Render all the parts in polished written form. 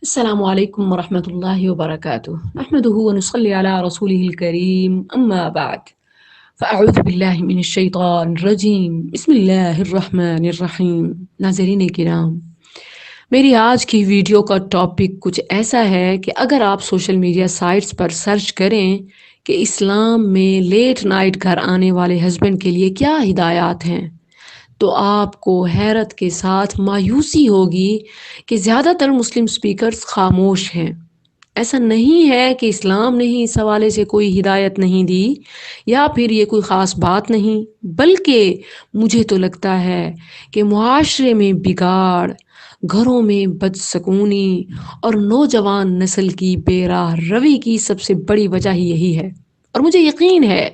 السلام عليكم ورحمة الله وبركاته. نحمده ونصلي على رسوله الكريم، أما بعد، فأعوذ بالله من الشیطان الرجیم، بسم اللہ الرحمن الرحیم۔ ناظرین کرام، میری آج کی ویڈیو کا ٹاپک کچھ ایسا ہے کہ اگر آپ سوشل میڈیا سائٹس پر سرچ کریں کہ اسلام میں لیٹ نائٹ گھر آنے والے ہسبینڈ کے لیے کیا ہدایات ہیں، تو آپ کو حیرت کے ساتھ مایوسی ہوگی کہ زیادہ تر مسلم سپیکرز خاموش ہیں۔ ایسا نہیں ہے کہ اسلام نے ہی اس حوالے سے کوئی ہدایت نہیں دی یا پھر یہ کوئی خاص بات نہیں، بلکہ مجھے تو لگتا ہے کہ معاشرے میں بگاڑ، گھروں میں بدسکونی اور نوجوان نسل کی بے راہ روی کی سب سے بڑی وجہ ہی یہی ہے۔ اور مجھے یقین ہے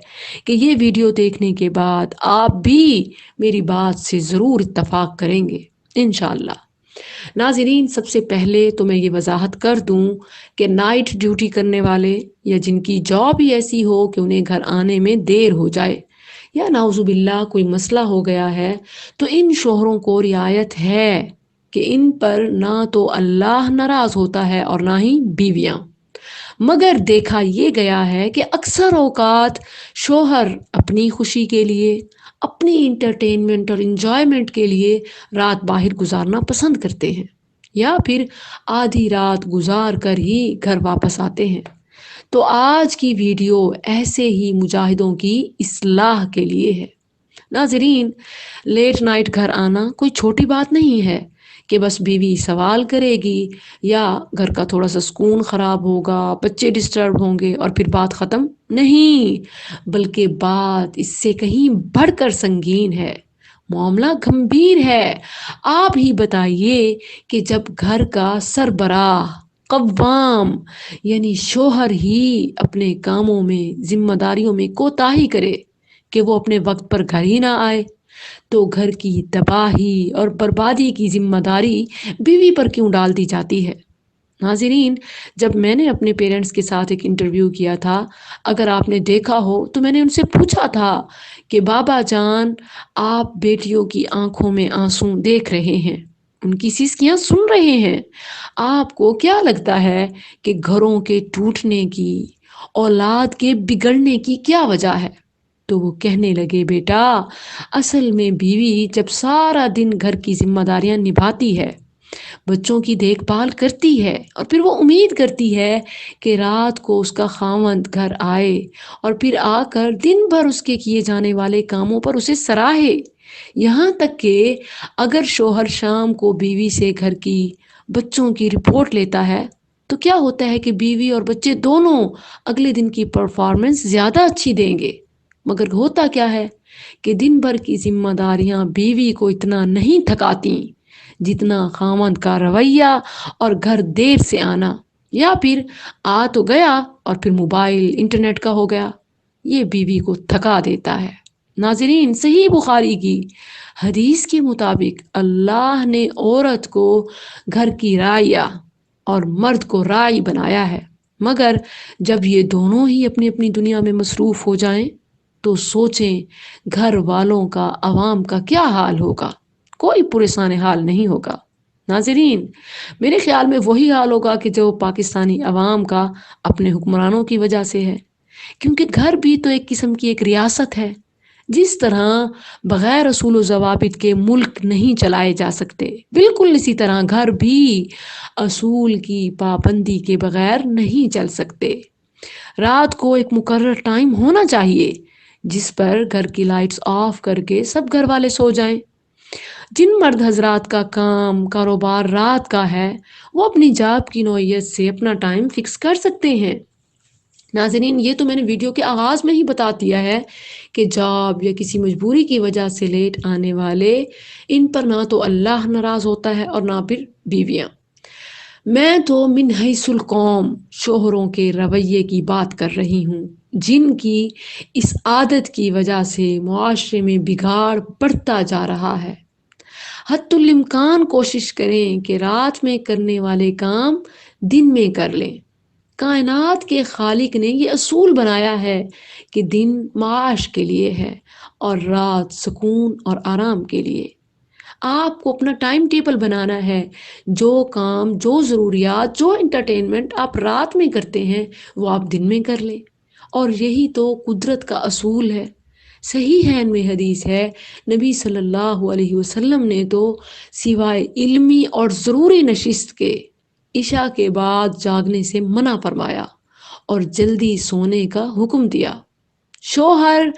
کہ یہ ویڈیو دیکھنے کے بعد آپ بھی میری بات سے ضرور اتفاق کریں گے انشاءاللہ۔ ناظرین، سب سے پہلے تو میں یہ وضاحت کر دوں کہ نائٹ ڈیوٹی کرنے والے یا جن کی جاب ہی ایسی ہو کہ انہیں گھر آنے میں دیر ہو جائے یا نعوذ باللہ کوئی مسئلہ ہو گیا ہے، تو ان شوہروں کو رعایت ہے کہ ان پر نہ تو اللہ ناراض ہوتا ہے اور نہ ہی بیویاں۔ مگر دیکھا یہ گیا ہے کہ اکثر اوقات شوہر اپنی خوشی کے لیے، اپنی انٹرٹینمنٹ اور انجوائمنٹ کے لیے رات باہر گزارنا پسند کرتے ہیں یا پھر آدھی رات گزار کر ہی گھر واپس آتے ہیں۔ تو آج کی ویڈیو ایسے ہی مجاہدوں کی اصلاح کے لیے ہے۔ ناظرین، لیٹ نائٹ گھر آنا کوئی چھوٹی بات نہیں ہے کہ بس بیوی سوال کرے گی یا گھر کا تھوڑا سا سکون خراب ہوگا، بچے ڈسٹرب ہوں گے اور پھر بات ختم نہیں، بلکہ بات اس سے کہیں بڑھ کر سنگین ہے، معاملہ گھمبیر ہے۔ آپ ہی بتائیے کہ جب گھر کا سربراہ، قوام یعنی شوہر ہی اپنے کاموں میں، ذمہ داریوں میں کوتاہی کرے کہ وہ اپنے وقت پر گھر ہی نہ آئے، تو گھر کی تباہی اور بربادی کی ذمہ داری بیوی پر کیوں ڈال دی جاتی ہے؟ ناظرین، جب میں نے اپنے پیرنٹس کے ساتھ ایک انٹرویو کیا تھا، اگر آپ نے دیکھا ہو تو میں نے ان سے پوچھا تھا کہ بابا جان، آپ بیٹیوں کی آنکھوں میں آنسو دیکھ رہے ہیں، ان کی سسکیاں سن رہے ہیں، آپ کو کیا لگتا ہے کہ گھروں کے ٹوٹنے کی، اولاد کے بگڑنے کی کیا وجہ ہے؟ تو وہ کہنے لگے، بیٹا، اصل میں بیوی جب سارا دن گھر کی ذمہ داریاں نبھاتی ہے، بچوں کی دیکھ بھال کرتی ہے، اور پھر وہ امید کرتی ہے کہ رات کو اس کا خاوند گھر آئے اور پھر آ کر دن بھر اس کے کیے جانے والے کاموں پر اسے سراہے، یہاں تک کہ اگر شوہر شام کو بیوی سے گھر کی، بچوں کی رپورٹ لیتا ہے تو کیا ہوتا ہے کہ بیوی اور بچے دونوں اگلے دن کی پرفارمنس زیادہ اچھی دیں گے۔ مگر ہوتا کیا ہے کہ دن بھر کی ذمہ داریاں بیوی کو اتنا نہیں تھکاتی جتنا خاوند کا رویہ اور گھر دیر سے آنا، یا پھر آ تو گیا اور پھر موبائل انٹرنیٹ کا ہو گیا، یہ بیوی کو تھکا دیتا ہے۔ ناظرین، صحیح بخاری کی حدیث کے مطابق اللہ نے عورت کو گھر کی رائیا اور مرد کو رائی بنایا ہے، مگر جب یہ دونوں ہی اپنی اپنی دنیا میں مصروف ہو جائیں تو سوچیں گھر والوں کا، عوام کا کیا حال ہوگا؟ کوئی پریشان حال نہیں ہوگا۔ ناظرین، میرے خیال میں وہی حال ہوگا کہ جو پاکستانی عوام کا اپنے حکمرانوں کی وجہ سے ہے، کیونکہ گھر بھی تو ایک قسم کی ایک ریاست ہے۔ جس طرح بغیر اصول و ضوابط کے ملک نہیں چلائے جا سکتے، بالکل اسی طرح گھر بھی اصول کی پابندی کے بغیر نہیں چل سکتے۔ رات کو ایک مقرر ٹائم ہونا چاہیے جس پر گھر کی لائٹس آف کر کے سب گھر والے سو جائیں۔ جن مرد حضرات کا کام، کاروبار رات کا ہے، وہ اپنی جاب کی نوعیت سے اپنا ٹائم فکس کر سکتے ہیں۔ ناظرین، یہ تو میں نے ویڈیو کے آغاز میں ہی بتا دیا ہے کہ جاب یا کسی مجبوری کی وجہ سے لیٹ آنے والے، ان پر نہ تو اللہ ناراض ہوتا ہے اور نہ پھر بیویاں۔ میں تو من حیث القوم شوہروں کے رویے کی بات کر رہی ہوں، جن کی اس عادت کی وجہ سے معاشرے میں بگاڑ بڑھتا جا رہا ہے۔ حتی الامکان کوشش کریں کہ رات میں کرنے والے کام دن میں کر لیں۔ کائنات کے خالق نے یہ اصول بنایا ہے کہ دن معاش کے لیے ہے اور رات سکون اور آرام کے لیے۔ آپ کو اپنا ٹائم ٹیبل بنانا ہے، جو کام، جو ضروریات، جو انٹرٹینمنٹ آپ رات میں کرتے ہیں وہ آپ دن میں کر لیں، اور یہی تو قدرت کا اصول ہے۔ صحیح ہے، میں حدیث ہے، نبی صلی اللہ علیہ وسلم نے تو سوائے علمی اور ضروری نشست کے عشاء کے بعد جاگنے سے منع فرمایا اور جلدی سونے کا حکم دیا۔ شوہر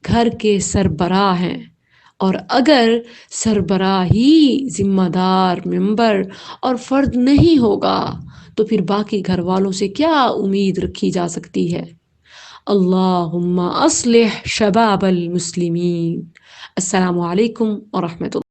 گھر کے سربراہ ہیں، اور اگر سربراہ ہی ذمہ دار ممبر اور فرد نہیں ہوگا تو پھر باقی گھر والوں سے کیا امید رکھی جا سکتی ہے؟ اللہم اصلح شباب المسلمین۔ السلام علیکم ورحمۃ اللہ۔